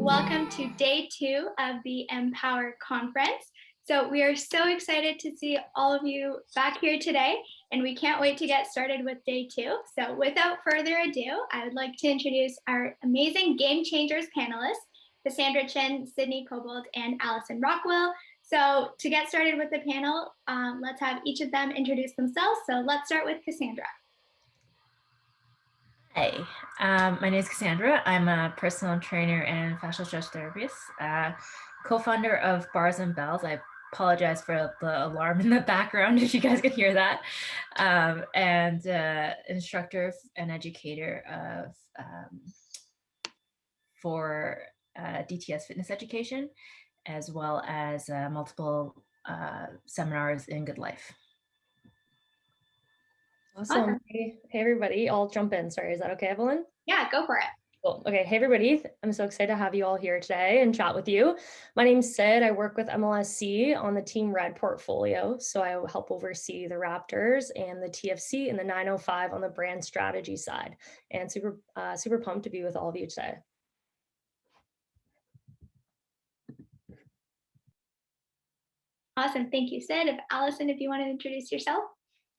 welcome to day 2 of the Empower Conference. So we are so excited to see all of you back here today, and we can't wait to get started with day 2. So without further ado, I would like to introduce our amazing Game Changers panelists, Cassandra Chin, Sydney Cobbold, and Alison Rockwell. So to get started with the panel, let's have each of them introduce themselves. So let's start with Cassandra. Hi, my name is Cassandra. I'm a personal trainer and fascial stretch therapist, co-founder of Bars and Bells. I apologize for the alarm in the background if you guys can hear that, and instructor and educator for DTS fitness education, as well as multiple seminars in Good Life. Awesome. Hey, everybody. I'll jump in. Sorry, is that okay, Evelyn? Yeah, go for it. Cool. Okay. Hey, everybody. I'm so excited to have you all here today and chat with you. My name's Sid. I work with MLSC on the Team Red portfolio. So I help oversee the Raptors and the TFC and the 905 on the brand strategy side. And super pumped to be with all of you today. Awesome. Thank you, Sid. Alison, if you want to introduce yourself.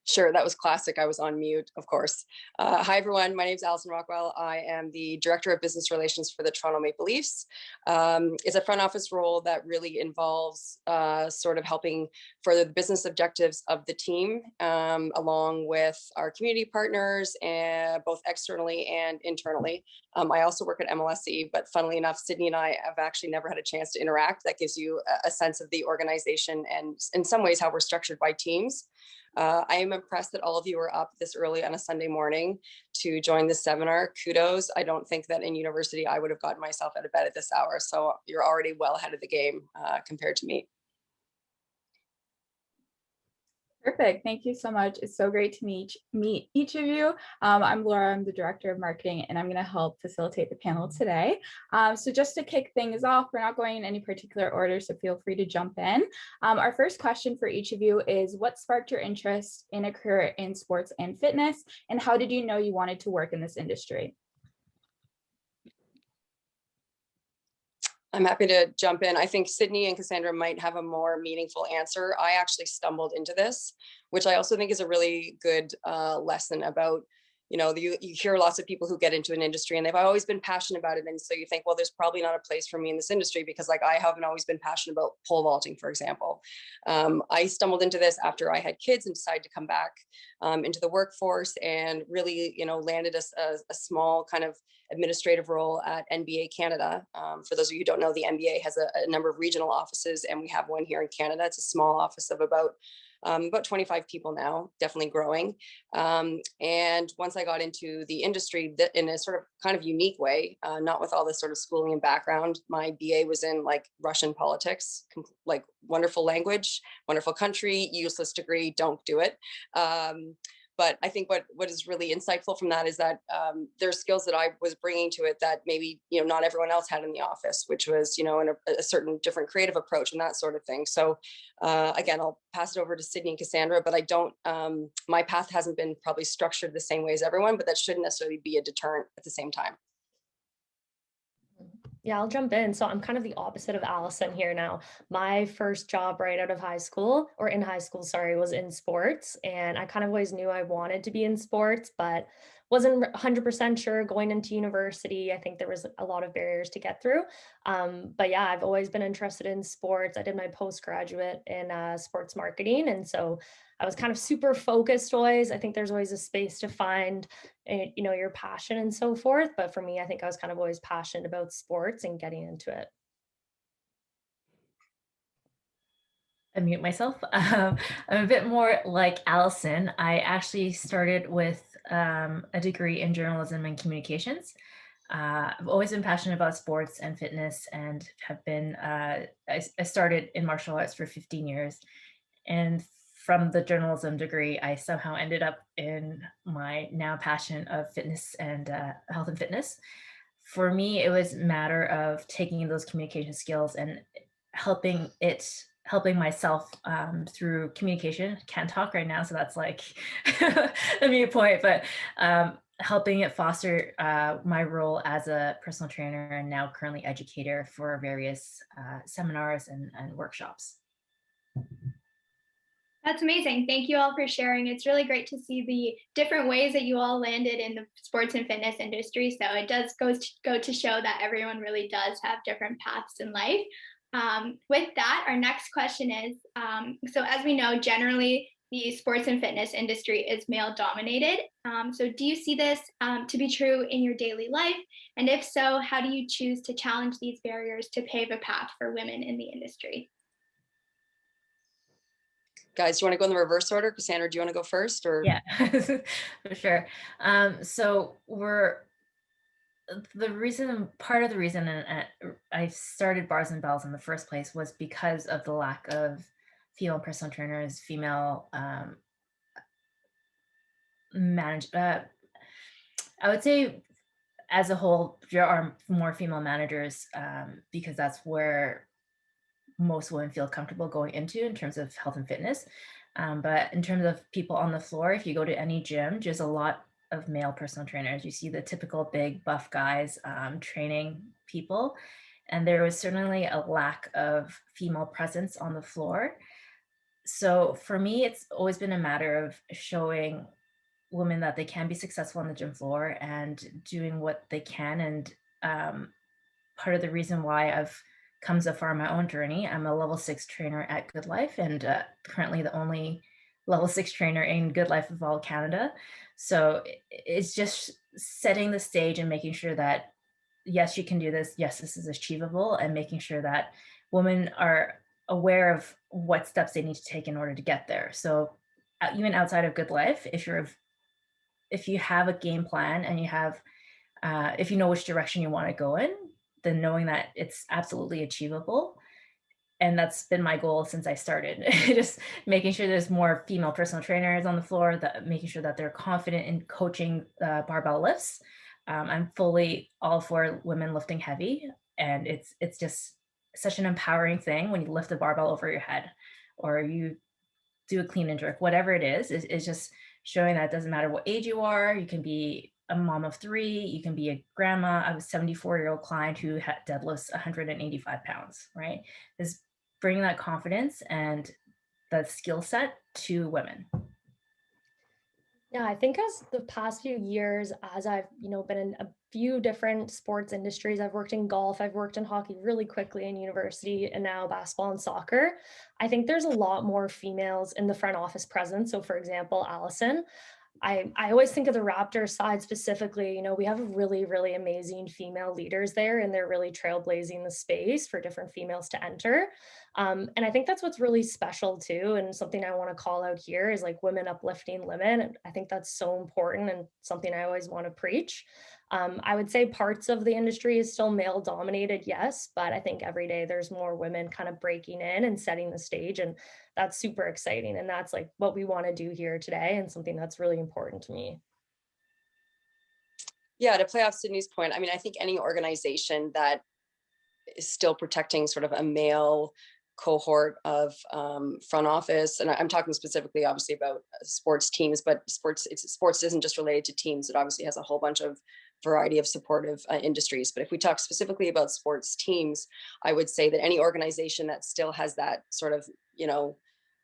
Sure, that was classic. I was on mute, of course. Hi, everyone. My name is Alison Rockwell. I am the Director of Business Relations for the Toronto Maple Leafs. It's a front office role that really involves sort of helping further the business objectives of the team, along with our community partners, and both externally and internally. I also work at MLSC, but funnily enough, Sydney and I have actually never had a chance to interact. That gives you a sense of the organization and in some ways how we're structured by teams. I am impressed that all of you are up this early on a Sunday morning to join this seminar. Kudos. I don't think that in university I would have gotten myself out of bed at this hour. So you're already well ahead of the game compared to me. Perfect. Thank you so much. It's so great to meet each of you. I'm Laura. I'm the Director of Marketing, and I'm going to help facilitate the panel today. So just to kick things off, we're not going in any particular order, so feel free to jump in. Our first question for each of you is, what sparked your interest in a career in sports and fitness, and how did you know you wanted to work in this industry? I'm happy to jump in. I think Sydney and Cassandra might have a more meaningful answer. I actually stumbled into this, which I also think is a really good lesson about, you hear lots of people who get into an industry and they've always been passionate about it. And so you think, well, there's probably not a place for me in this industry because like I haven't always been passionate about pole vaulting, for example. I stumbled into this after I had kids and decided to come back into the workforce and really, landed a small kind of administrative role at NBA Canada. For those of you who don't know, the NBA has a number of regional offices, and we have one here in Canada. It's a small office of about 25 people now, definitely growing. And once I got into the industry in a sort of kind of unique way, not with all this sort of schooling and background, my BA was in like Russian politics, like wonderful language, wonderful country, useless degree, don't do it. But I think what is really insightful from that is that there are skills that I was bringing to it that maybe, not everyone else had in the office, which was, in a certain different creative approach and that sort of thing. So again, I'll pass it over to Sydney and Cassandra, but I don't, my path hasn't been probably structured the same way as everyone, but that shouldn't necessarily be a deterrent at the same time. Yeah, I'll jump in. So I'm kind of the opposite of Alison here now. My first job right out of high school, or in high school, sorry, was in sports. And I kind of always knew I wanted to be in sports, but wasn't 100% sure going into university. I think there was a lot of barriers to get through. But yeah, I've always been interested in sports. I did my postgraduate in sports marketing. And so I was kind of super focused always. I think there's always a space to find, your passion and so forth. But for me, I think I was kind of always passionate about sports and getting into it. Unmute myself. I'm a bit more like Alison. I actually started with a degree in journalism and communications. I've always been passionate about sports and fitness and have been, I started in martial arts for 15 years. And from the journalism degree, I somehow ended up in my now passion of fitness and health and fitness. For me, it was a matter of taking those communication skills and helping myself through communication. Can't talk right now, so that's like a mute point, but helping it foster my role as a personal trainer and now currently educator for various seminars and workshops. That's amazing. Thank you all for sharing. It's really great to see the different ways that you all landed in the sports and fitness industry. So it does go to show that everyone really does have different paths in life. With that, our next question is, so as we know, generally the sports and fitness industry is male dominated. So do you see this to be true in your daily life? And if so, how do you choose to challenge these barriers to pave a path for women in the industry? Guys, do you want to go in the reverse order? Cassandra, do you want to go first? Or Yeah, for sure. So part of the reason I started Bars and Bells in the first place was because of the lack of female personal trainers, female I would say as a whole, there are more female managers because that's where most women feel comfortable going into in terms of health and fitness. But in terms of people on the floor, if you go to any gym, there's a lot of male personal trainers. You see the typical big buff guys training people. And there was certainly a lack of female presence on the floor. So for me, it's always been a matter of showing women that they can be successful on the gym floor and doing what they can. And part of the reason why I've come so far in my own journey, I'm a level 6 trainer at Good Life and currently the only level 6 trainer in Good Life of all Canada. So it's just setting the stage and making sure that, yes, you can do this. Yes, this is achievable, and making sure that women are aware of what steps they need to take in order to get there. So even outside of Good Life, if you have a game plan and you have if you know which direction you want to go in, then knowing that it's absolutely achievable. And that's been my goal since I started. Just making sure there's more female personal trainers on the floor, that making sure that they're confident in coaching barbell lifts. I'm fully all for women lifting heavy, and it's just such an empowering thing when you lift a barbell over your head, or you do a clean and jerk, whatever it is just showing that it doesn't matter what age you are. You can be a mom of 3, you can be a grandma. I have a 74-year-old client who deadlifts 185 pounds, right? Is bringing that confidence and the skill set to women. Yeah, I think as the past few years, as I've, been in a few different sports industries, I've worked in golf, I've worked in hockey really quickly in university, and now basketball and soccer. I think there's a lot more females in the front office presence. So for example, Alison, I always think of the Raptors side specifically. We have really, really amazing female leaders there, and they're really trailblazing the space for different females to enter. And I think that's what's really special too. And something I want to call out here is like women uplifting women. And I think that's so important and something I always want to preach. I would say parts of the industry is still male dominated, yes, but I think every day there's more women kind of breaking in and setting the stage. And that's super exciting. And that's like what we want to do here today, and something that's really important to me. Yeah, to play off Sydney's point, I mean, I think any organization that is still protecting sort of a male cohort of front office, and I'm talking specifically obviously about sports teams, but sports isn't just related to teams. It obviously has a whole bunch of variety of supportive industries. But if we talk specifically about sports teams, I would say that any organization that still has that sort of,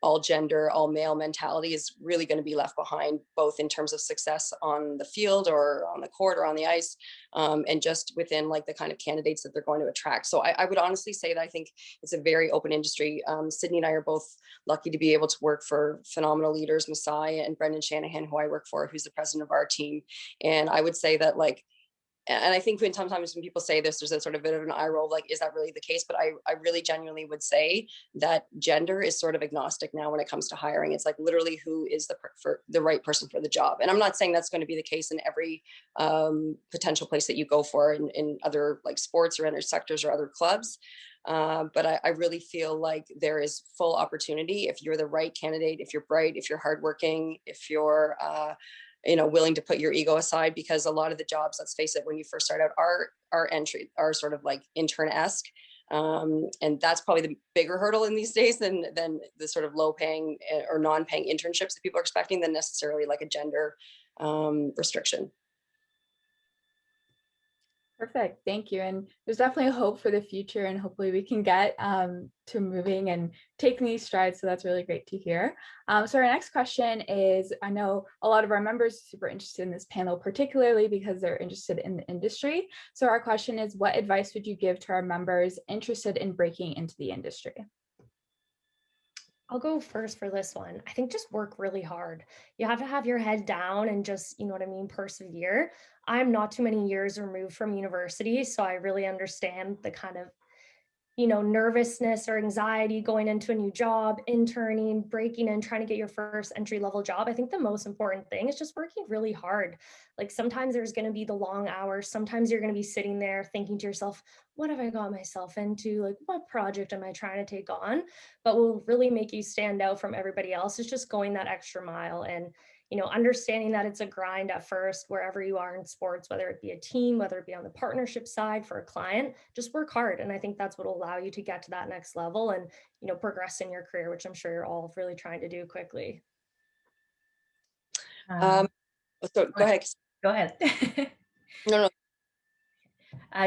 all gender, all male mentality is really going to be left behind, both in terms of success on the field or on the court or on the ice, and just within like the kind of candidates that they're going to attract. So I would honestly say that I think it's a very open industry. Sydney and I are both lucky to be able to work for phenomenal leaders, Masai and Brendan Shanahan, who I work for, who's the president of our team. And I would say that and I think sometimes when people say this, there's a sort of bit of an eye roll, like, is that really the case? But I really genuinely would say that gender is sort of agnostic now when it comes to hiring. It's like literally who is the right person for the job. And I'm not saying that's going to be the case in every potential place that you go for in other like sports or other sectors or other clubs. But I really feel like there is full opportunity if you're the right candidate, if you're bright, if you're hardworking, if you're willing to put your ego aside, because a lot of the jobs, let's face it, when you first start out, are sort of like intern-esque. And that's probably the bigger hurdle in these days than the sort of low paying or non-paying internships that people are expecting than necessarily like a gender restriction. Perfect. Thank you. And there's definitely hope for the future, and hopefully we can get to moving and taking these strides. So that's really great to hear. So our next question is, I know a lot of our members are super interested in this panel, particularly because they're interested in the industry. So our question is, what advice would you give to our members interested in breaking into the industry? I'll go first for this one. I think just work really hard. You have to have your head down and just, you know what I mean, persevere. I'm not too many years removed from university, so I really understand the kind of nervousness or anxiety going into a new job, interning, breaking in, trying to get your first entry level job. I think the most important thing is just working really hard. Like sometimes there's going to be the long hours. Sometimes you're going to be sitting there thinking to yourself, what have I got myself into? Like, what project am I trying to take on? But will really make you stand out from everybody else is just going that extra mile and understanding that it's a grind at first, wherever you are in sports, whether it be a team, whether it be on the partnership side for a client, just work hard. And I think that's what will allow you to get to that next level and, progress in your career, which I'm sure you're all really trying to do quickly. So go ahead. Go ahead. No.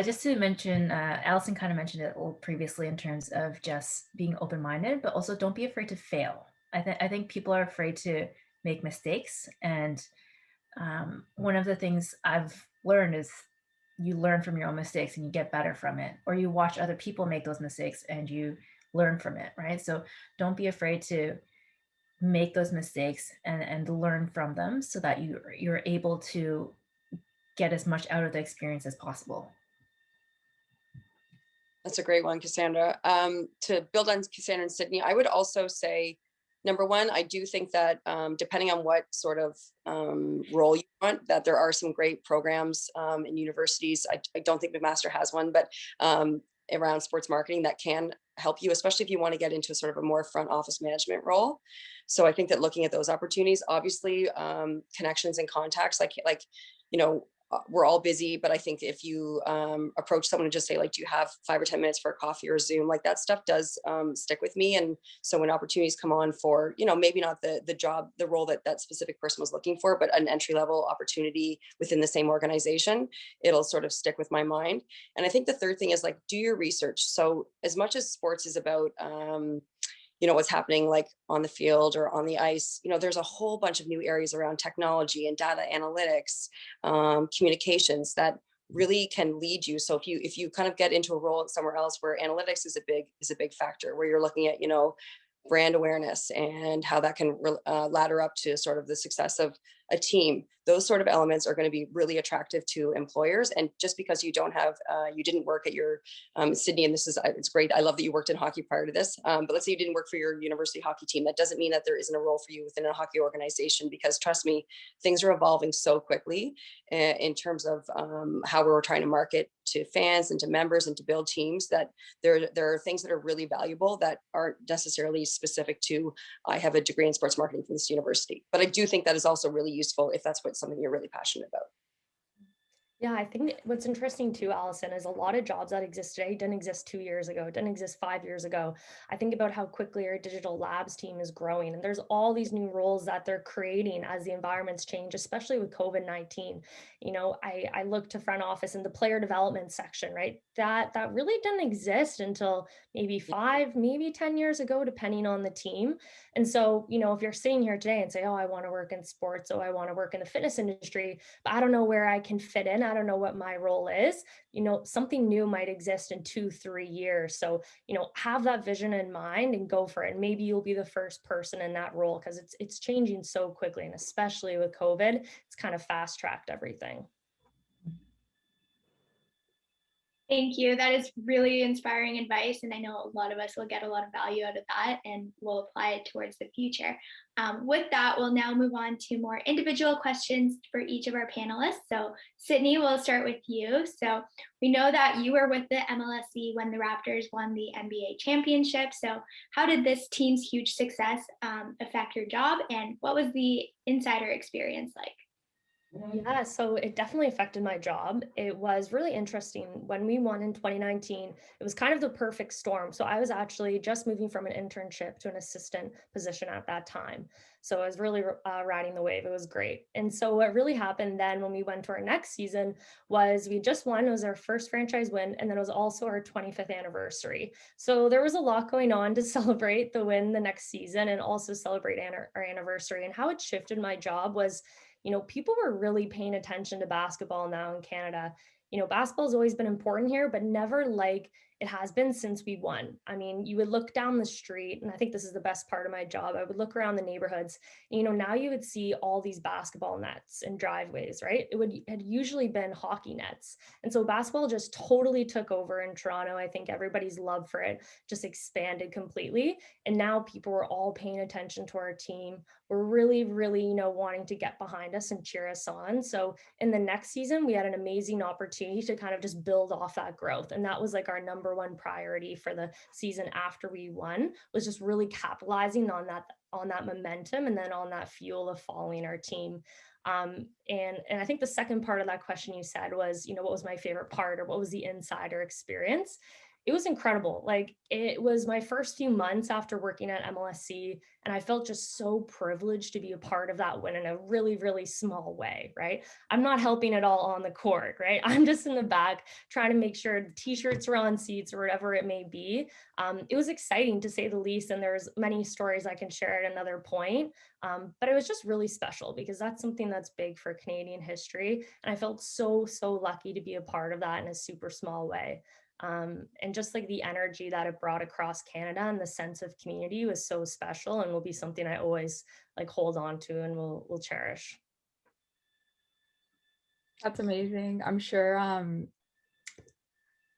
Just to mention, Alison kind of mentioned it previously in terms of just being open-minded, but also don't be afraid to fail. I think people are afraid to make mistakes, and one of the things I've learned is you learn from your own mistakes and you get better from it, or you watch other people make those mistakes and you learn from it, right? So don't be afraid to make those mistakes and learn from them so that you're able to get as much out of the experience as possible. That's a great one, Cassandra. To build on Cassandra and Sydney, I would also say, number one, I do think that depending on what sort of role you want, that there are some great programs in universities. I don't think McMaster has one, but around sports marketing that can help you, especially if you want to get into sort of a more front office management role. So I think that looking at those opportunities, obviously connections and contacts, we're all busy, but I think if you approach someone and just say, like, do you have 5 or 10 minutes for a coffee or Zoom, like that stuff does stick with me. And so when opportunities come on for, maybe not the job, the role that specific person was looking for, but an entry level opportunity within the same organization, it'll sort of stick with my mind. And I think the third thing is, like, do your research. So as much as sports is about, what's happening like on the field or on the ice, there's a whole bunch of new areas around technology and data analytics, communications that really can lead you. So if you kind of get into a role somewhere else where analytics is a big factor, where you're looking at, brand awareness and how that can ladder up to sort of the success of a team, those sort of elements are going to be really attractive to employers. And just because you didn't work at your Sydney, and it's great, I love that you worked in hockey prior to this, but let's say you didn't work for your university hockey team, that doesn't mean that there isn't a role for you within a hockey organization, because trust me, things are evolving so quickly in terms of how we're trying to market to fans and to members and to build teams, that there are things that are really valuable that aren't necessarily specific to, I have a degree in sports marketing from this university. But I do think that is also really useful if that's something you're really passionate about. Yeah, I think what's interesting too, Alison, is a lot of jobs that exist today didn't exist 2 years ago, didn't exist 5 years ago. I think about how quickly our digital labs team is growing, and there's all these new roles that they're creating as the environments change, especially with COVID-19. I look to front office and the player development section, right? That really didn't exist until maybe 5, maybe 10 years ago, depending on the team. And so, if you're sitting here today and say, oh, I want to work in sports, oh, I want to work in the fitness industry, but I don't know where I can fit in, I don't know what my role is, something new might exist in 2-3 years. So, have that vision in mind and go for it. And maybe you'll be the first person in that role, because it's changing so quickly. And especially with COVID, it's kind of fast tracked everything. Thank you. That is really inspiring advice. And I know a lot of us will get a lot of value out of that and will apply it towards the future. With that, we'll now move on to more individual questions for each of our panelists. So Sydney, we'll start with you. So we know that you were with the MLSE when the Raptors won the NBA championship. So how did this team's huge success affect your job? And what was the insider experience like? Yeah, so it definitely affected my job. It was really interesting. When we won in 2019, it was kind of the perfect storm. So I was actually just moving from an internship to an assistant position at that time. So I was really riding the wave. It was great. And so what really happened then when we went to our next season was we just won. It was our first franchise win. And then it was also our 25th anniversary. So there was a lot going on to celebrate the win the next season and also celebrate our anniversary. And how it shifted my job was, people were really paying attention to basketball now in Canada. Basketball has always been important here, but never like it has been since we won. I mean, you would look down the street, and I think this is the best part of my job. I would look around the neighborhoods, and, now you would see all these basketball nets and driveways, right? Had usually been hockey nets. And so basketball just totally took over in Toronto. I think everybody's love for it just expanded completely. And now people were all paying attention to our team. We're really, really, wanting to get behind us and cheer us on. So in the next season, we had an amazing opportunity to kind of just build off that growth. And that was like our number one priority for the season after we won, was just really capitalizing on that momentum and then on that fuel of following our team. And I think the second part of that question you said was, what was my favorite part or what was the insider experience? It was incredible. Like, it was my first few months after working at MLSC, and I felt just so privileged to be a part of that win in a really, really small way, right? I'm not helping at all on the court, right? I'm just in the back trying to make sure the t-shirts are on seats or whatever it may be. It was exciting to say the least, and there's many stories I can share at another point. But it was just really special because that's something that's big for Canadian history. And I felt so, so lucky to be a part of that in a super small way. And just like the energy that it brought across Canada and the sense of community was so special and will be something I always like hold on to and will cherish. That's amazing. I'm sure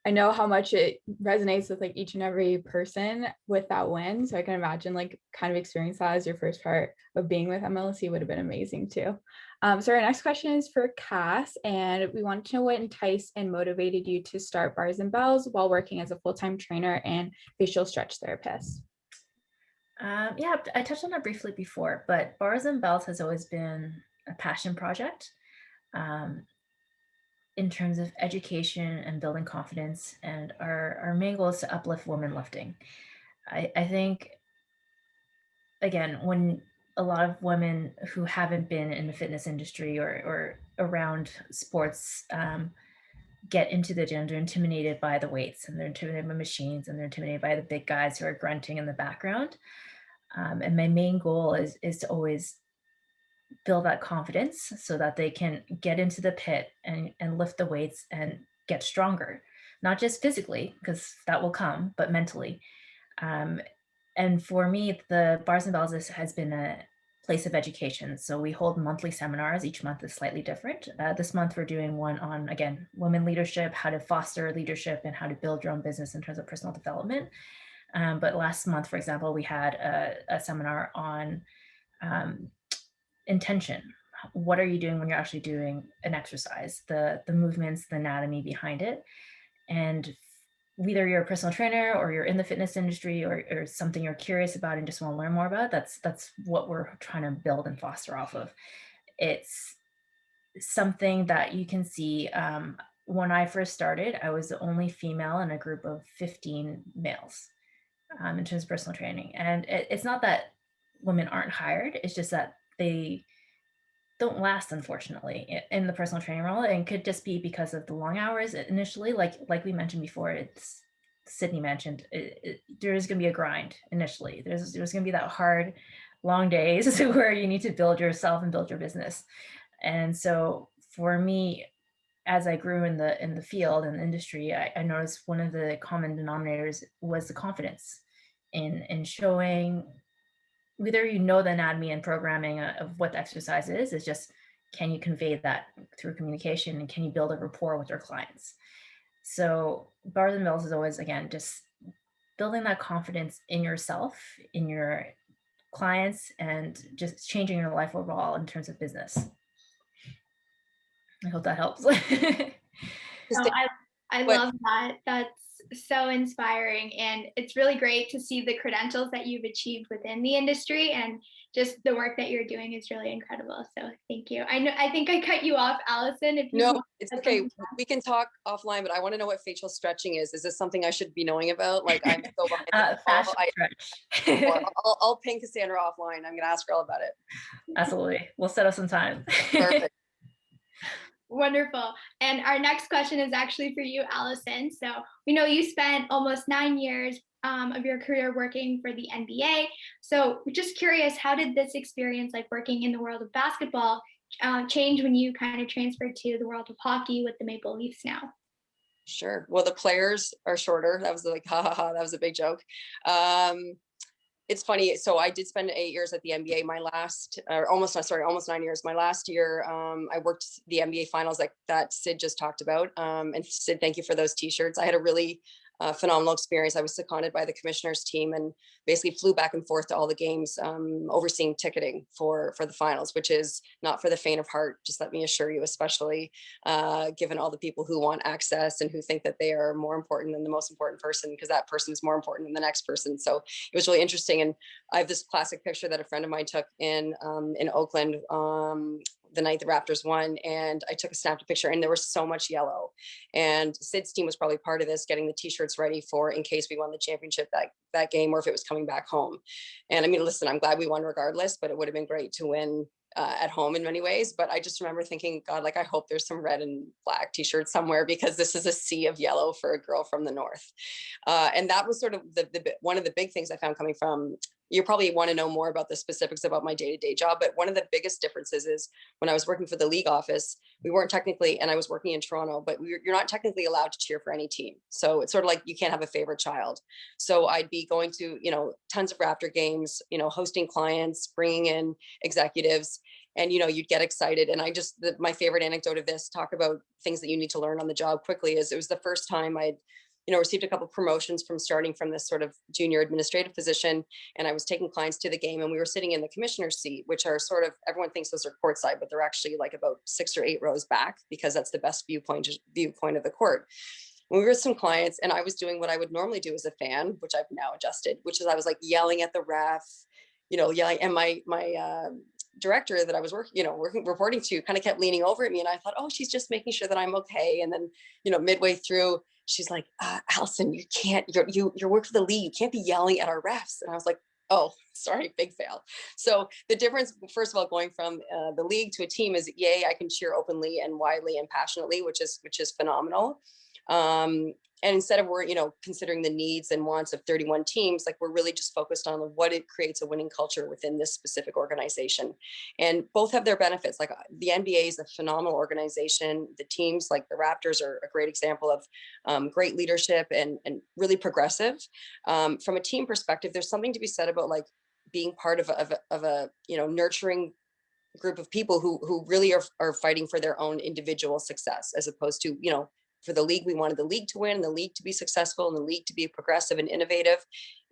I know how much it resonates with like each and every person with that win. So I can imagine like kind of experience that as your first part of being with MLSC would have been amazing too. So our next question is for Cass, and we wanted to know what enticed and motivated you to start Bars and Bells while working as a full-time trainer and facial stretch therapist. Yeah, I touched on it briefly before, but Bars and Bells has always been a passion project. In terms of education and building confidence, and our main goal is to uplift women lifting. I think, again, when a lot of women who haven't been in the fitness industry or around sports get into the gym, they're intimidated by the weights and they're intimidated by machines and they're intimidated by the big guys who are grunting in the background. And my main goal is to always build that confidence so that they can get into the pit and lift the weights and get stronger, not just physically, because that will come, but mentally. And for me, the Bars and Bells has been a place of education. So we hold monthly seminars. Each month is slightly different. This month we're doing one on, again, women leadership, how to foster leadership and how to build your own business in terms of personal development. But last month, for example, we had a seminar on intention. What are you doing when you're actually doing an exercise, the movements, the anatomy behind it. And whether you're a personal trainer or you're in the fitness industry or something you're curious about and just want to learn more about, that's what we're trying to build and foster off of. It's something that you can see. When I first started, I was the only female in a group of 15 males in terms of personal training. And it's not that women aren't hired, it's just that they don't last, unfortunately, in the personal training role, and could just be because of the long hours initially. Like we mentioned before, it's Sydney mentioned, there's going to be a grind initially. There's going to be that hard, long days where you need to build yourself and build your business. And so for me, as I grew in the field and the industry, I noticed one of the common denominators was the confidence in showing, whether you know the anatomy and programming of what the exercise is, it's just, can you convey that through communication and can you build a rapport with your clients? So Bars and Bells is always, again, just building that confidence in yourself, in your clients, and just changing your life overall in terms of business. I hope that helps. I love that. That's so inspiring, and it's really great to see the credentials that you've achieved within the industry, and just the work that you're doing is really incredible. So thank you. I think I cut you off, Alison. If you No, want it's to okay. We can talk offline, but I want to know what facial stretching is. Is this something I should be knowing about? Like, I'm so behind the ball. Fashion Or stretch. I'll ping Cassandra offline. I'm going to ask her all about it. Absolutely. We'll set up some time. Perfect. Wonderful. And our next question is actually for you, Alison. So we know you spent almost 9 years of your career working for the NBA. So we're just curious, how did this experience, like working in the world of basketball, change when you kind of transferred to the world of hockey with the Maple Leafs now? Sure. Well, the players are shorter. That was like, ha ha ha. That was a big joke. It's funny. So I did spend 8 years at the NBA. Almost 9 years. My last year, I worked the NBA finals that Sid just talked about. And Sid, thank you for those t-shirts. I had a really phenomenal experience. I was seconded by the commissioner's team and basically flew back and forth to all the games, overseeing ticketing for the finals, which is not for the faint of heart. Just let me assure you, especially given all the people who want access and who think that they are more important than the most important person, because that person is more important than the next person. So it was really interesting. And I have this classic picture that a friend of mine took in Oakland, the night the Raptors won, and I snapped a picture, and there was so much yellow. And Sid's team was probably part of this, getting the t-shirts ready for in case we won the championship that game, or if it was coming back home. And I mean, listen, I'm glad we won regardless, but it would have been great to win at home in many ways. But I just remember thinking, God, like, I hope there's some red and black t-shirts somewhere, because this is a sea of yellow for a girl from the North. And that was sort of one of the big things I found coming from. You probably want to know more about the specifics about my day-to-day job, but one of the biggest differences is when I was working for the league office, we weren't technically, and I was working in Toronto, but you're not technically allowed to cheer for any team. So it's sort of like you can't have a favorite child. So I'd be going to, tons of Raptor games, hosting clients, bringing in executives, and, you'd get excited. And my favorite anecdote of this, talk about things that you need to learn on the job quickly, is it was the first time I'd received a couple of promotions from starting from this sort of junior administrative position. And I was taking clients to the game, and we were sitting in the commissioner's seat, which are sort of, everyone thinks those are courtside, but they're actually like about 6 or 8 rows back, because that's the best viewpoint of the court. We were with some clients, and I was doing what I would normally do as a fan, which I've now adjusted, which is I was like yelling at the ref, yelling. And my director that I was reporting to kind of kept leaning over at me, and I thought, oh, she's just making sure that I'm okay. And then, midway through, she's like, Alison, you can't, you're working for the league. You can't be yelling at our refs. And I was like, oh, sorry, big fail. So the difference, first of all, going from the league to a team is, yay, I can cheer openly and widely and passionately, which is phenomenal. And instead of considering the needs and wants of 31 teams, like, we're really just focused on what it creates a winning culture within this specific organization. And both have their benefits. Like, the NBA is a phenomenal organization. The teams like the Raptors are a great example of great leadership and really progressive. From a team perspective, there's something to be said about like being part of a nurturing group of people who really are fighting for their own individual success, as opposed to, for the league, we wanted the league to win, and the league to be successful, and the league to be progressive and innovative.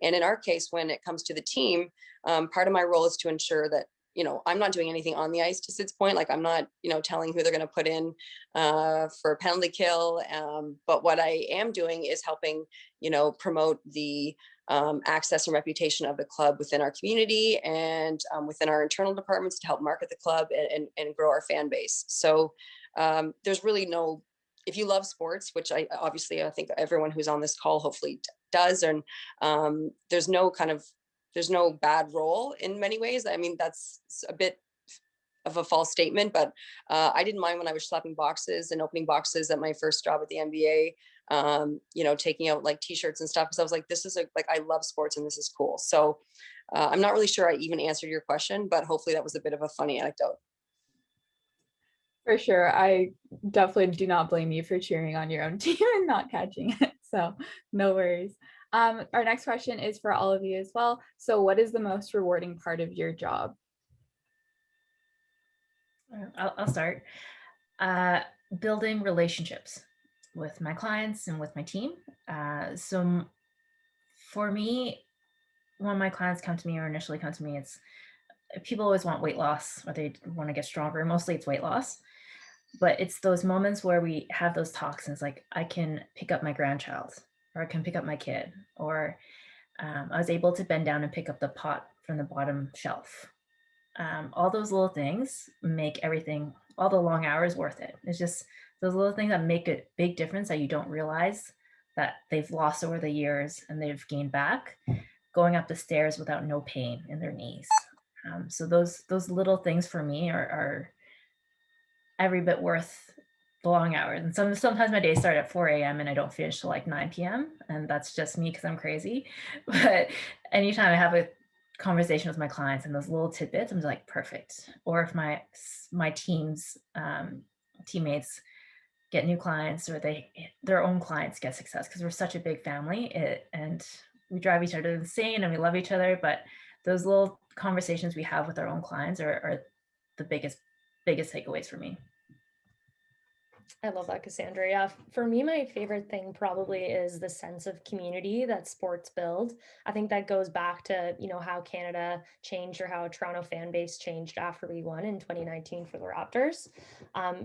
And in our case, when it comes to the team, part of my role is to ensure that, I'm not doing anything on the ice, to Sid's point. Like, I'm not, telling who they're going to put in for a penalty kill. But what I am doing is helping, promote the access and reputation of the club within our community and within our internal departments to help market the club and grow our fan base. So there's really no, if you love sports, which I think everyone who's on this call hopefully does, and there's no bad role in many ways. I mean, that's a bit of a false statement, but I didn't mind when I was slapping boxes and opening boxes at my first job at the NBA, taking out like t-shirts and stuff, because I was like, this is I love sports and this is cool. So I'm not really sure I even answered your question, but hopefully that was a bit of a funny anecdote. For sure. I definitely do not blame you for cheering on your own team and not catching it. So no worries. Our next question is for all of you as well. So what is the most rewarding part of your job? I'll start. Building relationships with my clients and with my team. So for me, when my clients come to me or initially come to me, it's people always want weight loss, or they want to get stronger. Mostly it's weight loss. But it's those moments where we have those talks, and it's like, I can pick up my grandchild or I can pick up my kid, or I was able to bend down and pick up the pot from the bottom shelf. All those little things make everything, all the long hours worth it. It's just those little things that make a big difference that you don't realize that they've lost over the years and they've gained back, going up the stairs without no pain in their knees. So those little things for me are every bit worth the long hours. And sometimes my days start at 4 a.m. and I don't finish till like 9 p.m. And that's just me because I'm crazy. But anytime I have a conversation with my clients and those little tidbits, I'm just like, perfect. Or if my team's teammates get new clients, or their own clients get success, because we're such a big family, and we drive each other insane and we love each other. But those little conversations we have with our own clients are the biggest takeaways for me. I love that, Cassandra. Yeah, for me, my favorite thing probably is the sense of community that sports build. I think that goes back to, how Canada changed, or how a Toronto fan base changed after we won in 2019 for the Raptors.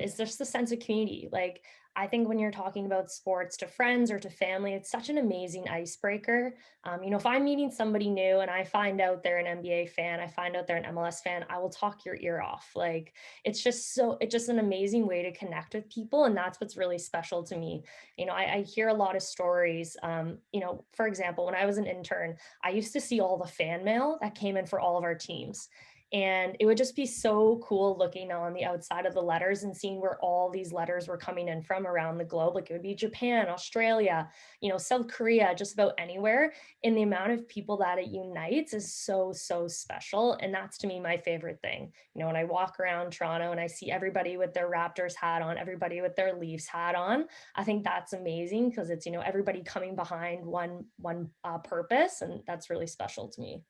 Is just the sense of community. Like, I think when you're talking about sports to friends or to family, it's such an amazing icebreaker. If I'm meeting somebody new and I find out they're an NBA fan, I find out they're an MLS fan, I will talk your ear off. Like, it's just an amazing way to connect with people. And that's what's really special to me. I hear a lot of stories. For example, when I was an intern, I used to see all the fan mail that came in for all of our teams. And it would just be so cool looking on the outside of the letters and seeing where all these letters were coming in from around the globe. Like, it would be Japan, Australia, South Korea, just about anywhere. And the amount of people that it unites is so, so special. And that's, to me, my favorite thing. When I walk around Toronto and I see everybody with their Raptors hat on, everybody with their Leafs hat on, I think that's amazing, because it's, everybody coming behind one purpose. And that's really special to me.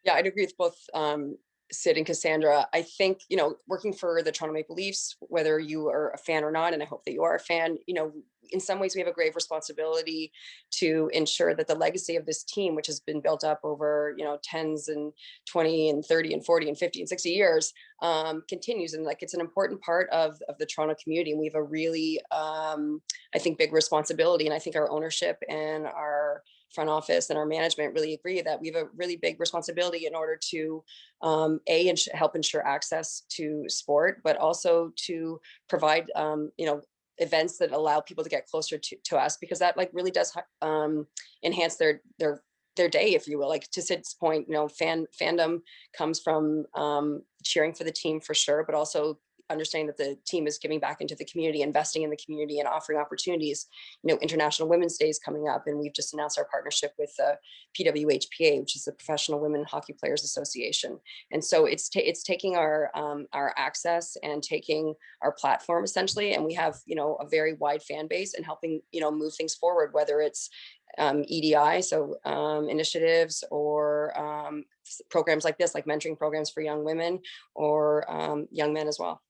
Yeah, I'd agree with both Sid and Cassandra. I think, working for the Toronto Maple Leafs, whether you are a fan or not, and I hope that you are a fan, in some ways we have a grave responsibility to ensure that the legacy of this team, which has been built up over, tens and 20 and 30 and 40 and 50 and 60 years, continues. And like, it's an important part of the Toronto community. And we have a really, I think, big responsibility. And I think our ownership and our front office and our management really agree that we have a really big responsibility in order to help ensure access to sport, but also to provide events that allow people to get closer to us, because that like really does enhance their day, if you will. Like, to Sid's point, fandom comes from cheering for the team for sure, but also understanding that the team is giving back into the community, investing in the community, and offering opportunities. International Women's Day is coming up, and we've just announced our partnership with PWHPA, which is the Professional Women Hockey Players Association. And so it's taking our access and taking our platform, essentially, and we have a very wide fan base, and helping move things forward, whether it's EDI, so initiatives, or programs like this, like mentoring programs for young women, or young men as well.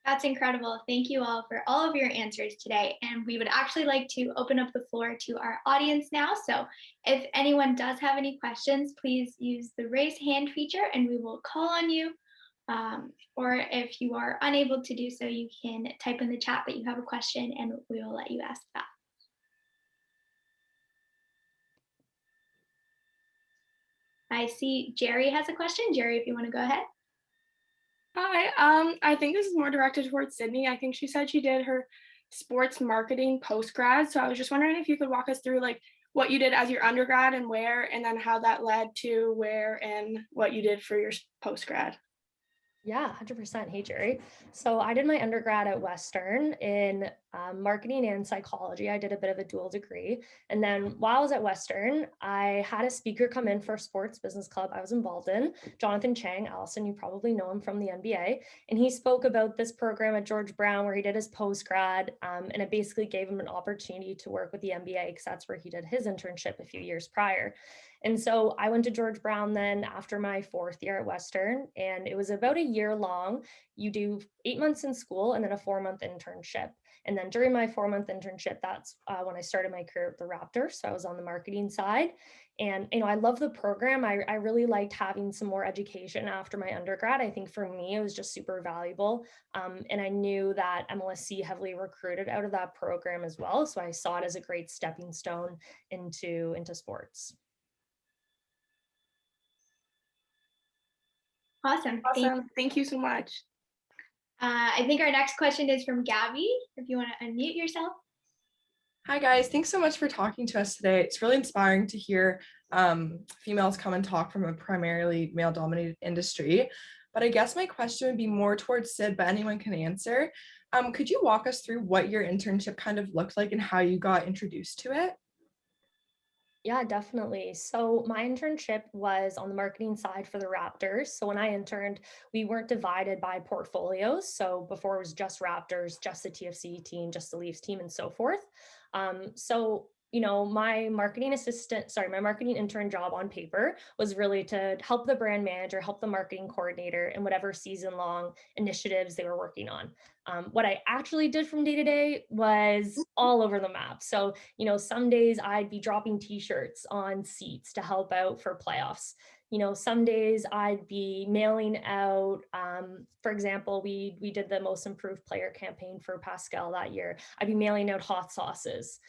That's incredible. Thank you all for all of your answers today. And we would actually like to open up the floor to our audience now. So if anyone does have any questions, please use the raise hand feature and we will call on you. Or if you are unable to do so, you can type in the chat that you have a question and we will let you ask that. I see Jerry has a question. Jerry, if you want to go ahead. Hi, I think this is more directed towards Sydney. I think she said she did her sports marketing post-grad. So I was just wondering if you could walk us through like what you did as your undergrad and where, and then how that led to where and what you did for your post-grad. Yeah, 100%. Hey, Jerry. So I did my undergrad at Western in marketing and psychology. I did a bit of a dual degree. And then while I was at Western, I had a speaker come in for a sports business club I was involved in, Jonathan Chang. Alison, you probably know him from the NBA. And he spoke about this program at George Brown where he did his post-grad. And it basically gave him an opportunity to work with the NBA, because that's where he did his internship a few years prior. And so I went to George Brown then after my 4th year at Western, and it was about a year long. You do 8 months in school and then a 4-month internship. And then during my 4-month internship, that's when I started my career at the Raptors. So I was on the marketing side. And, I love the program. I really liked having some more education after my undergrad. I think for me, it was just super valuable. And I knew that MLSC heavily recruited out of that program as well. So I saw it as a great stepping stone into sports. Awesome. Awesome. Thank you so much. I think our next question is from Gabby. If you want to unmute yourself. Hi guys, thanks so much for talking to us today. It's really inspiring to hear females come and talk from a primarily male-dominated industry. But I guess my question would be more towards Sid, but anyone can answer. Could you walk us through what your internship kind of looked like and how you got introduced to it? Yeah, definitely. So my internship was on the marketing side for the Raptors. So when I interned, we weren't divided by portfolios. So before it was just Raptors, just the TFC team, just the Leafs team, and so forth. My marketing intern job on paper was really to help the brand manager, help the marketing coordinator in whatever season-long initiatives they were working on. What I actually did from day to day was all over the map. So, some days I'd be dropping t-shirts on seats to help out for playoffs. Some days I'd be mailing out, for example, we did the most improved player campaign for Pascal that year. I'd be mailing out hot sauces.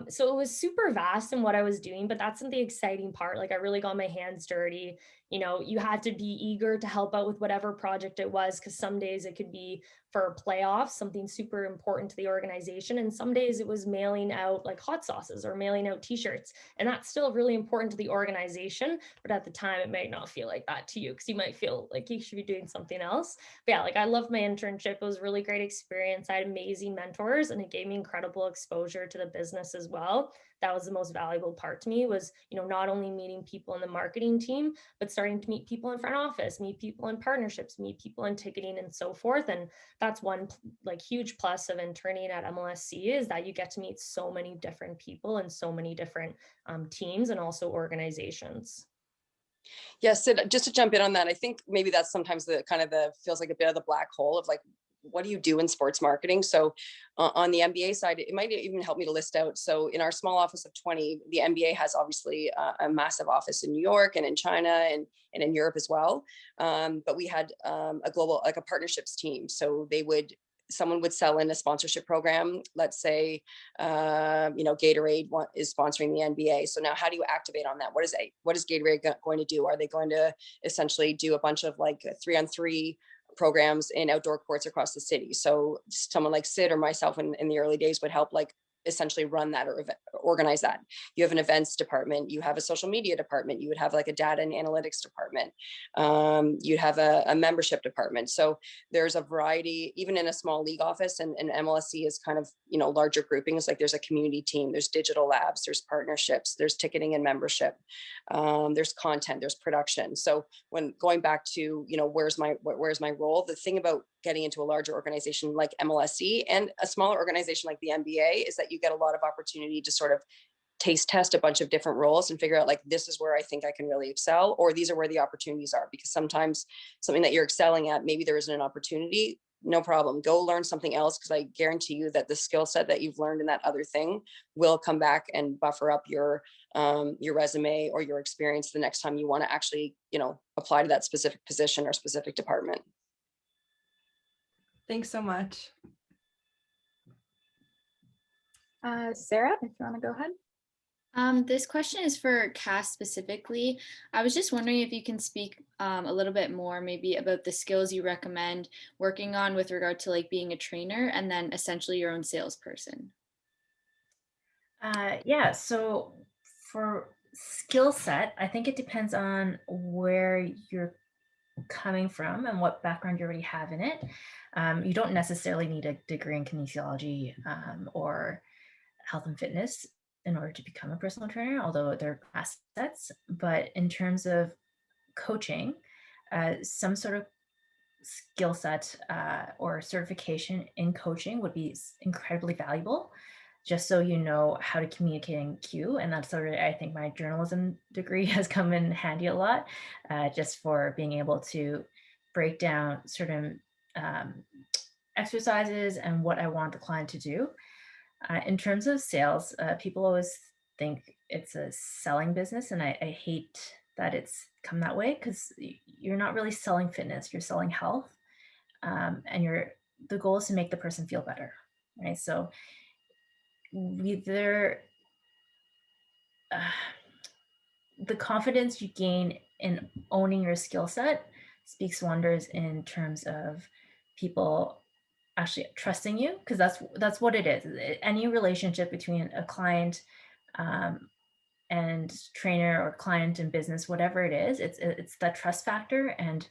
So it was super vast in what I was doing, but that's the exciting part. Like I really got my hands dirty. You had to be eager to help out with whatever project it was, because some days it could be for playoffs, something super important to the organization. And some days it was mailing out like hot sauces or mailing out t-shirts. And that's still really important to the organization. But at the time, it might not feel like that to you, because you might feel like you should be doing something else. But yeah, like I loved my internship. It was a really great experience. I had amazing mentors, and it gave me incredible exposure to the business as well. That was the most valuable part to me, was, not only meeting people in the marketing team, but starting to meet people in front office, meet people in partnerships, meet people in ticketing and so forth. And that's one like huge plus of interning at MLSC, is that you get to meet so many different people and so many different teams and also organizations. Yes, Sid, just to jump in on that, I think maybe that's sometimes the kind of feels like a bit of the black hole of like, what do you do in sports marketing? So on the MBA side, it might even help me to list out. So in our small office of 20, the MBA has obviously a massive office in New York and in China and in Europe as well. But we had a global, like a partnerships team. So someone would sell in a sponsorship program. Let's say, Gatorade is sponsoring the NBA. So now how do you activate on that? What is Gatorade going to do? Are they going to essentially do a bunch of like 3-on-3 programs in outdoor courts across the city? So someone like Sid or myself in the early days would help like essentially run that or organize that. You have an events department, you have a social media department, you would have like a data and analytics department, you'd have a membership department. So there's a variety, even in a small league office, and MLSC is kind of, larger groupings. Like there's a community team, there's digital labs, there's partnerships, there's ticketing and membership, there's content, there's production. So when going back to, where's my role, the thing about getting into a larger organization like MLSC and a smaller organization like the NBA is that you get a lot of opportunity to sort of taste test a bunch of different roles and figure out like, this is where I think I can really excel, or these are where the opportunities are. Because sometimes something that you're excelling at, maybe there isn't an opportunity. No problem. Go learn something else, because I guarantee you that the skill set that you've learned in that other thing will come back and buffer up your resume or your experience the next time you want to actually, apply to that specific position or specific department. Thanks so much. Sarah, if you want to go ahead. This question is for Cass specifically. I was just wondering if you can speak a little bit more maybe about the skills you recommend working on with regard to like being a trainer and then essentially your own salesperson. Yeah, so for skill set, I think it depends on where you're coming from and what background you already have in it. You don't necessarily need a degree in kinesiology or health and fitness in order to become a personal trainer, although they're assets. But in terms of coaching, some sort of skill set or certification in coaching would be incredibly valuable. just so you know how to communicate in cue. And that's sort of, I think my journalism degree has come in handy a lot, just for being able to break down certain exercises and what I want the client to do. In terms of sales, people always think it's a selling business, and I hate that it's come that way, because you're not really selling fitness, you're selling health, and the goal is to make the person feel better, right? So either the confidence you gain in owning your skill set speaks wonders in terms of people actually trusting you, because that's what it is. Any relationship between a client and trainer, or client and business, whatever it is, it's that trust factor, and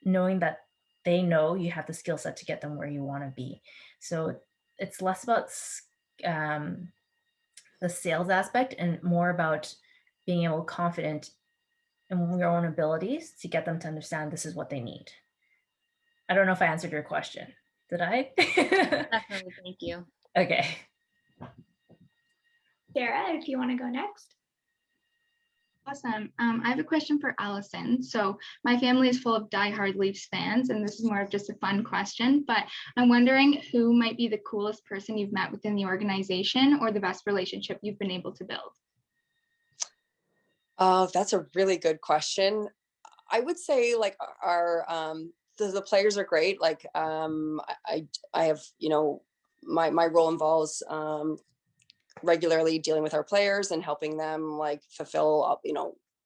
knowing that they know you have the skill set to get them where you want to be. So it's less about the sales aspect and more about being able confident in your own abilities to get them to understand this is what they need. I don't know if I answered your question. Did I? Definitely, thank you. Okay. Sarah, if you want to go next. Awesome. I have a question for Alison. So my family is full of diehard Leafs fans, and this is more of just a fun question, but I'm wondering who might be the coolest person you've met within the organization, or the best relationship you've been able to build? That's a really good question. I would say like our the players are great. Like I have, my role involves regularly dealing with our players and helping them like fulfill,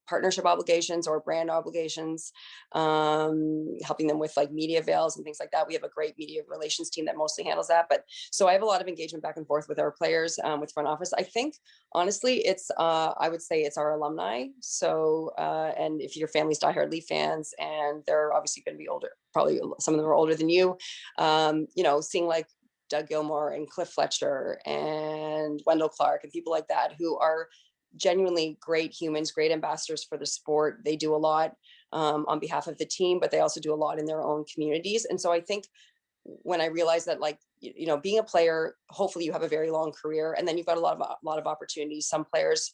partnership obligations or brand obligations, helping them with like media avails and things like that. We have a great media relations team that mostly handles that. But so I have a lot of engagement back and forth with our players, with front office. I think honestly, it's I would say it's our alumni. So and if your family's diehard Leaf fans, and they're obviously going to be older, probably some of them are older than you, seeing like Doug Gilmore and Cliff Fletcher and Wendell Clark and people like that, who are genuinely great humans, great ambassadors for the sport. They do a lot on behalf of the team, but they also do a lot in their own communities. And so I think when I realized that, like, being a player, hopefully you have a very long career, and then you've got a lot of opportunities. Some players,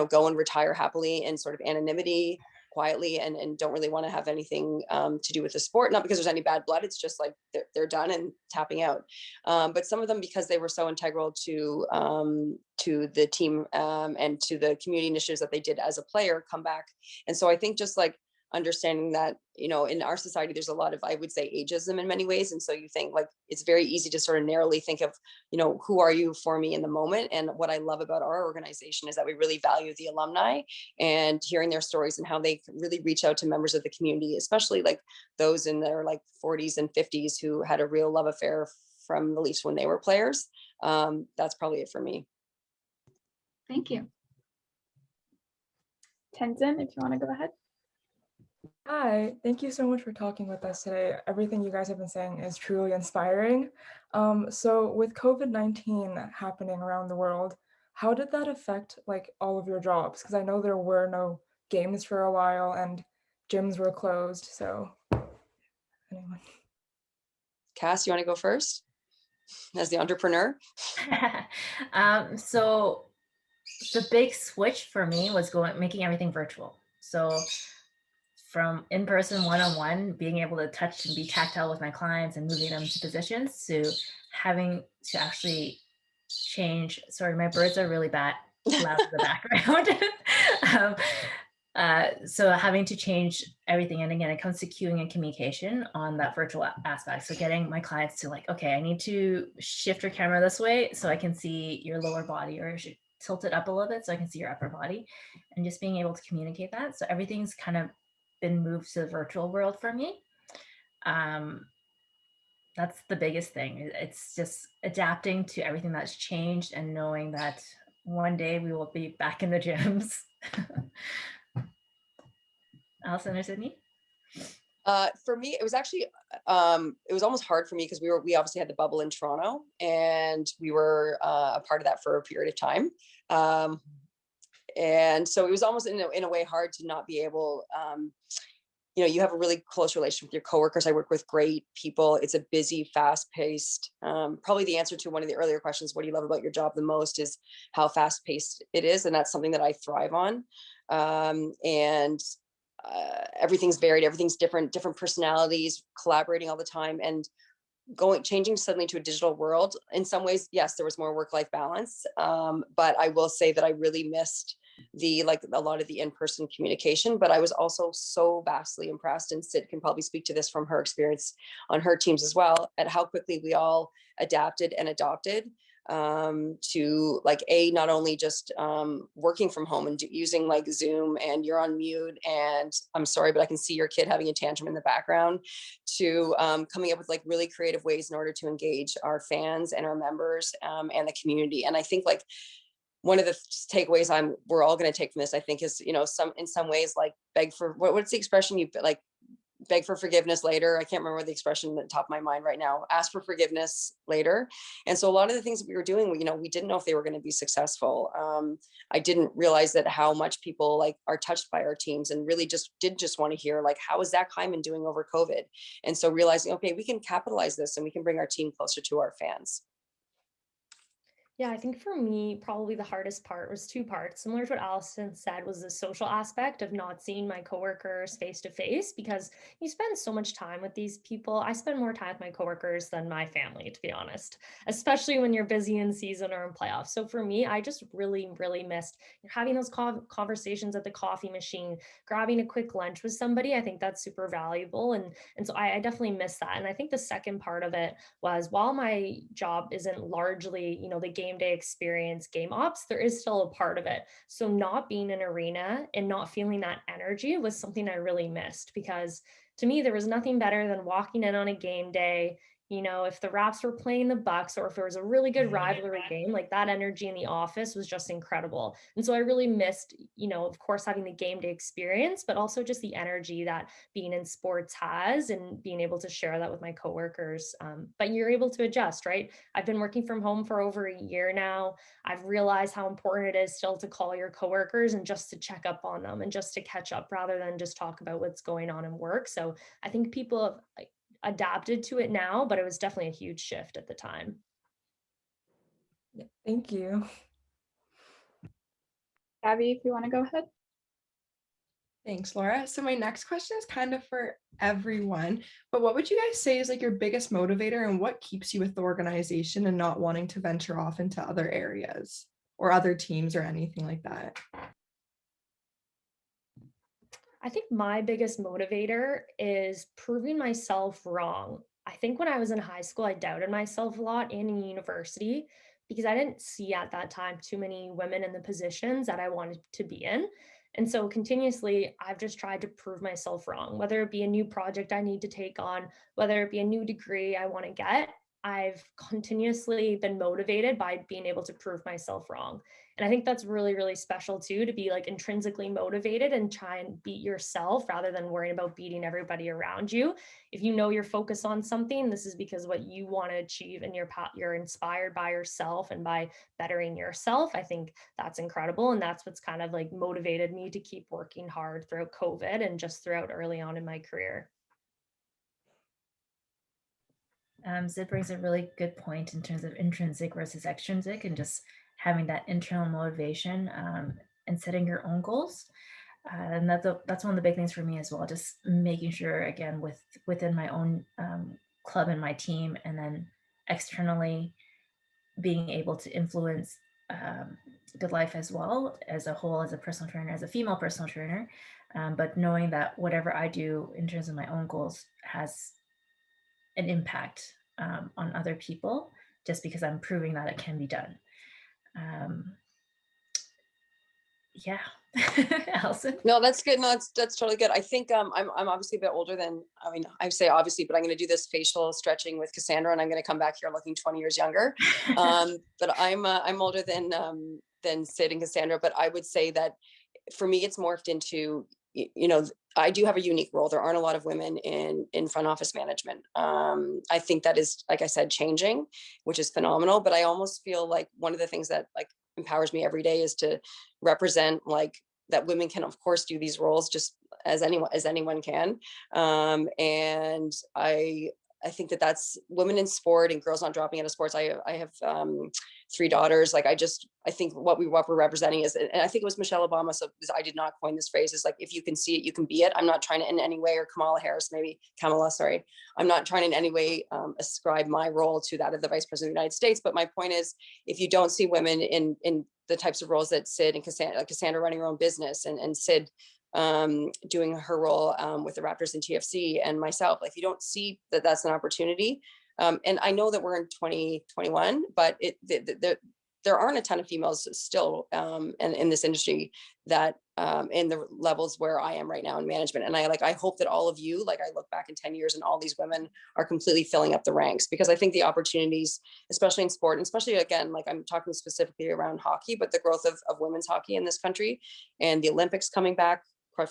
go and retire happily in sort of anonymity, quietly, and don't really want to have anything to do with the sport. Not because there's any bad blood. It's just like they're done and tapping out. But some of them, because they were so integral to the team and to the community initiatives that they did as a player, come back. And so I think just like understanding that, in our society, there's a lot of, I would say, ageism in many ways. And so you think like, it's very easy to sort of narrowly think of, who are you for me in the moment? And what I love about our organization is that we really value the alumni and hearing their stories and how they really reach out to members of the community, especially like those in their like 40s and 50s who had a real love affair from the Leafs when they were players. That's probably it for me. Thank you. Tenzin, if you want to go ahead. Hi, thank you so much for talking with us today. Everything you guys have been saying is truly inspiring. So with COVID-19 happening around the world, how did that affect like all of your jobs? Because I know there were no games for a while and gyms were closed. So anyone? Cass, you want to go first as the entrepreneur? So the big switch for me was making everything virtual. So from in-person one-on-one, being able to touch and be tactile with my clients and moving them to positions, to having to actually change. Sorry, my birds are really loud in the background. So having to change everything. And again, it comes to queuing and communication on that virtual aspect. So getting my clients to like, okay, I need to shift your camera this way so I can see your lower body, or tilt it up a little bit so I can see your upper body, and just being able to communicate that. So everything's kind of been moved to the virtual world for me. That's the biggest thing. It's just adapting to everything that's changed and knowing that one day we will be back in the gyms. Alison or Sydney? For me, it was actually, it was almost hard for me because we obviously had the bubble in Toronto, and we were a part of that for a period of time. And so it was almost in a way hard to not be able, you have a really close relationship with your coworkers. I work with great people. It's a busy, fast-paced. Probably the answer to one of the earlier questions, what do you love about your job the most, is how fast-paced it is. And that's something that I thrive on. And everything's varied, everything's different personalities, collaborating all the time, and changing suddenly to a digital world. In some ways, yes, there was more work-life balance. But I will say that I really missed a lot of the in-person communication, but I was also so vastly impressed, and Sid can probably speak to this from her experience on her teams as well, at how quickly we all adapted and adopted to not only just working from home and using Zoom and you're on mute and I'm sorry, but I can see your kid having a tantrum in the background, to coming up with really creative ways in order to engage our fans and our members and the community. And I think one of the takeaways we're all going to take from this, I think, is, in some ways, beg for, what's the expression, beg for forgiveness later. I can't remember the expression at the top of my mind right now. Ask for forgiveness later. And so a lot of the things that we were doing, we didn't know if they were going to be successful. I didn't realize that how much people are touched by our teams and really did want to hear, how is Zach Hyman doing over COVID? And so realizing, okay, we can capitalize this and we can bring our team closer to our fans. Yeah, I think for me, probably the hardest part was two parts. Similar to what Alison said, was the social aspect of not seeing my coworkers face to face, because you spend so much time with these people. I spend more time with my coworkers than my family, to be honest, especially when you're busy in season or in playoffs. So for me, I just really, really missed having those conversations at the coffee machine, grabbing a quick lunch with somebody. I think that's super valuable. And so I definitely miss that. And I think the second part of it was, while my job isn't largely, the game day experience, game ops, there is still a part of it. So not being in arena and not feeling that energy was something I really missed, because to me, there was nothing better than walking in on a game day. If the Raps were playing the Bucks, or if there was a really good rivalry game, that energy in the office was just incredible. And so I really missed, of course, having the game day experience, but also just the energy that being in sports has, and being able to share that with my coworkers. But you're able to adjust, right? I've been working from home for over a year now. I've realized how important it is still to call your coworkers and just to check up on them and just to catch up, rather than just talk about what's going on in work. So I think people have adapted to it now, but it was definitely a huge shift at the time. Yeah, thank you. Gabby, if you want to go ahead. Thanks, Laura. So my next question is kind of for everyone, but what would you guys say is your biggest motivator, and what keeps you with the organization and not wanting to venture off into other areas or other teams or anything like that? I think my biggest motivator is proving myself wrong. I think when I was in high school, I doubted myself a lot, and in university, because I didn't see at that time too many women in the positions that I wanted to be in. And so continuously, I've just tried to prove myself wrong, whether it be a new project I need to take on, whether it be a new degree I want to get. I've continuously been motivated by being able to prove myself wrong. And I think that's really, really special too, to be intrinsically motivated and try and beat yourself rather than worrying about beating everybody around you. If you know you're focused on something, this is because what you want to achieve, and you're inspired by yourself and by bettering yourself. I think that's incredible. And that's what's kind of motivated me to keep working hard throughout COVID and just throughout early on in my career. Zid brings a really good point in terms of intrinsic versus extrinsic, and just having that internal motivation and setting your own goals. And that's one of the big things for me as well, just making sure, again, within my own club and my team, and then externally being able to influence good life as well, as a whole, as a personal trainer, as a female personal trainer, but knowing that whatever I do in terms of my own goals has an impact on other people, just because I'm proving that it can be done. Yeah. Alison? No, that's good. No, that's totally good. I think I'm obviously a bit older than, I say obviously, but I'm going to do this facial stretching with Cassandra, and I'm going to come back here looking 20 years younger. But I'm older than Sid and Cassandra, but I would say that for me, it's morphed into, I do have a unique role. There aren't a lot of women in front office management. I think that is, like I said, changing, which is phenomenal. But I almost feel like one of the things that empowers me every day is to represent that women can, of course, do these roles just as anyone can. And I think that that's women in sport and girls not dropping out of sports. I have 3 daughters. Like, I think what we're representing is, and I think it was Michelle Obama. So I did not coin this phrase, is like, if you can see it, you can be it. I'm not trying to in any way, or Kamala, sorry. I'm not trying in any way ascribe my role to that of the Vice President of the United States. But my point is, if you don't see women in the types of roles that Sid and Cassandra running her own business, and Sid doing her role with the Raptors and TFC, and myself, like, you don't see that that's an opportunity. And I know that we're in 2021, but there aren't a ton of females still in this industry that in the levels where I am right now in management. And I hope that all of you, like, I look back in 10 years and all these women are completely filling up the ranks, because I think the opportunities, especially in sport, and especially, again, like, I'm talking specifically around hockey, but the growth of women's hockey in this country, and the Olympics coming back,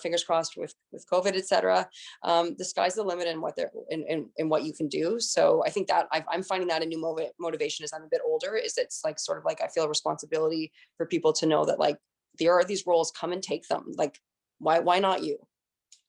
fingers crossed, with COVID, et cetera. The sky's the limit in what in what you can do. So I think that I'm finding that a new motivation as I'm a bit older, is it's like, sort of like, I feel a responsibility for people to know that, like, there are these roles, come and take them. Like, why not you?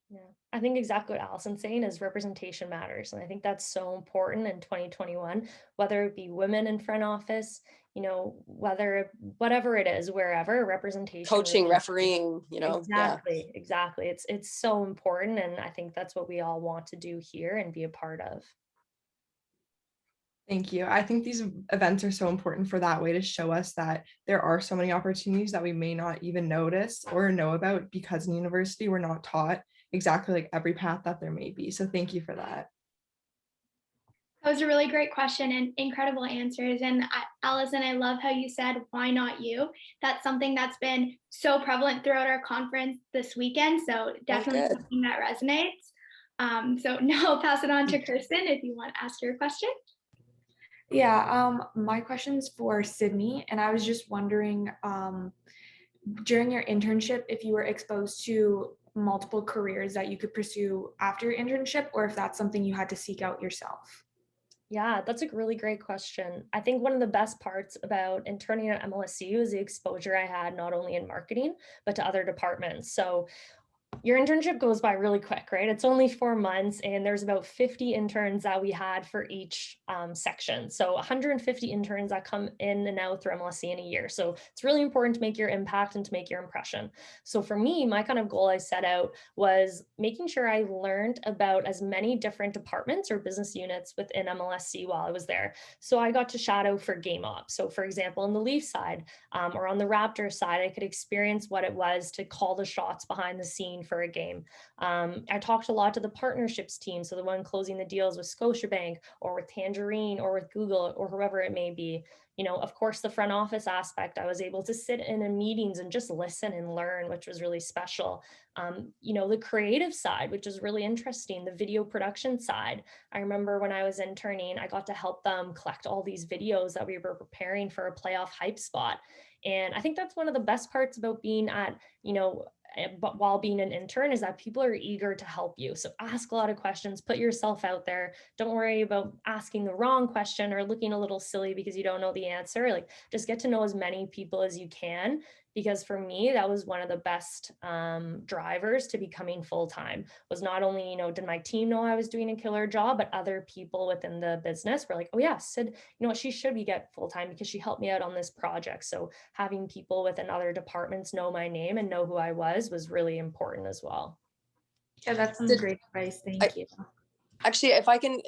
Yeah, I think exactly what Alison's saying is representation matters. And I think that's so important in 2021, whether it be women in front office, whatever it is, wherever, representation. Coaching, refereeing, Exactly, exactly. It's so important. And I think that's what we all want to do here and be a part of. Thank you. I think these events are so important for that way, to show us that there are so many opportunities that we may not even notice or know about, because in university we're not taught exactly like every path that there may be. So thank you for that. That was a really great question and incredible answers. And Alison, I love how you said, why not you? That's something that's been so prevalent throughout our conference this weekend. So definitely something that resonates. So now I'll pass it on to Kirsten if you want to ask your question. Yeah, my question is for Sydney, and I was just wondering, during your internship, if you were exposed to multiple careers that you could pursue after your internship, or if that's something you had to seek out yourself. Yeah, that's a really great question. I think one of the best parts about interning at MLSC was the exposure I had, not only in marketing, but to other departments. So your internship goes by really quick, right? It's only 4 months, and there's about 50 interns that we had for each section. So 150 interns that come in and out through MLSC in a year. So it's really important to make your impact and to make your impression. So for me, my kind of goal I set out was making sure I learned about as many different departments or business units within MLSC while I was there. So I got to shadow for game ops. So for example, on the Leaf side or on the Raptors side, I could experience what it was to call the shots behind the scene for a game. I talked a lot to the partnerships team, so the one closing the deals with Scotiabank or with Tangerine or with Google or whoever it may be. Of course, the front office aspect, I was able to sit in meetings and just listen and learn, which was really special. The creative side, which is really interesting, the video production side. I remember when I was interning, I got to help them collect all these videos that we were preparing for a playoff hype spot. And I think that's one of the best parts about being at, but while being an intern, is that people are eager to help you. So ask a lot of questions, put yourself out there. Don't worry about asking the wrong question or looking a little silly because you don't know the answer. Like, just get to know as many people as you can, because for me, that was one of the best drivers to becoming full-time. Was not only, did my team know I was doing a killer job, but other people within the business were like, oh yeah, Sid, she should be get full-time because she helped me out on this project. So having people within other departments know my name and know who I was really important as well. Yeah, that's some great advice. Thank you. Actually, if I can,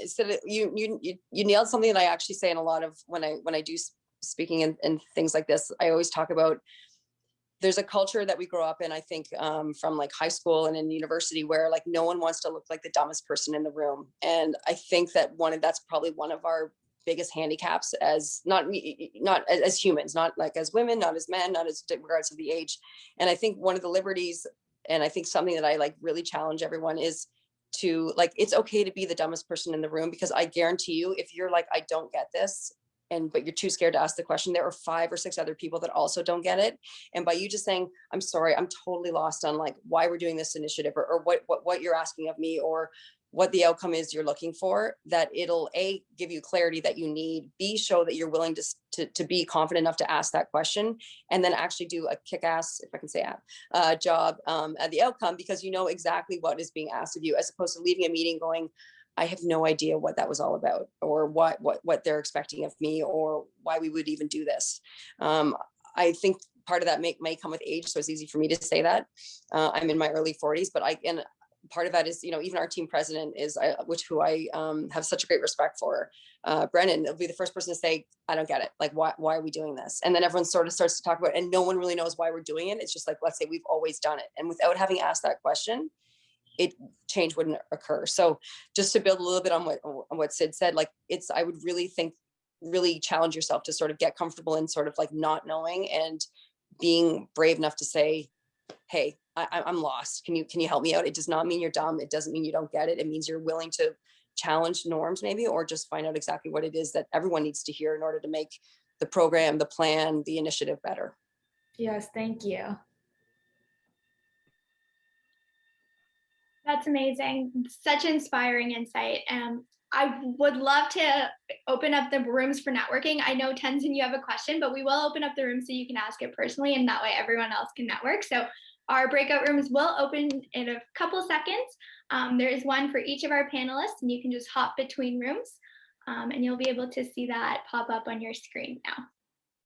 you nailed something that I actually say in a lot of when I do speaking and things like this. I always talk about, there's a culture that we grow up in, I think, from like high school and in university, where like no one wants to look like the dumbest person in the room. And I think that that's probably one of our biggest handicaps as not as humans, not like as women, not as men, not as regards to the age. And I think one of the liberties, and I think something that I like really challenge everyone is to like, it's okay to be the dumbest person in the room, because I guarantee you, if you're like, I don't get this, but you're too scared to ask the question, there are 5 or 6 other people that also don't get it. And by you just saying, I'm sorry, I'm totally lost on like why we're doing this initiative, or what you're asking of me, or what the outcome is you're looking for, that it'll A, give you clarity that you need, B, show that you're willing to be confident enough to ask that question, and then actually do a kick-ass, if I can say job at the outcome, because you know exactly what is being asked of you, as opposed to leaving a meeting going, I have no idea what that was all about, or what they're expecting of me, or why we would even do this. I think part of that may come with age, so it's easy for me to say that. I'm in my early 40s, but part of that is, you know, even our team president is, who I have such a great respect for, Brennan, will be the first person to say, I don't get it. Like, why are we doing this? And then everyone sort of starts to talk about it, and no one really knows why we're doing it. It's just like, let's say we've always done it. And without having asked that question, change wouldn't occur. So just to build a little bit on what Sid said, like, I would really challenge yourself to sort of get comfortable in sort of like not knowing, and being brave enough to say, hey, I'm lost. Can you help me out? It does not mean you're dumb. It doesn't mean you don't get it. It means you're willing to challenge norms maybe, or just find out exactly what it is that everyone needs to hear in order to make the program, the plan, the initiative better. Yes, thank you. That's amazing. Such inspiring insight. I would love to open up the rooms for networking. I know Tenzin, you have a question, but we will open up the room so you can ask it personally, and that way everyone else can network. So our breakout rooms will open in a couple seconds. There is one for each of our panelists, and you can just hop between rooms, and you'll be able to see that pop up on your screen now.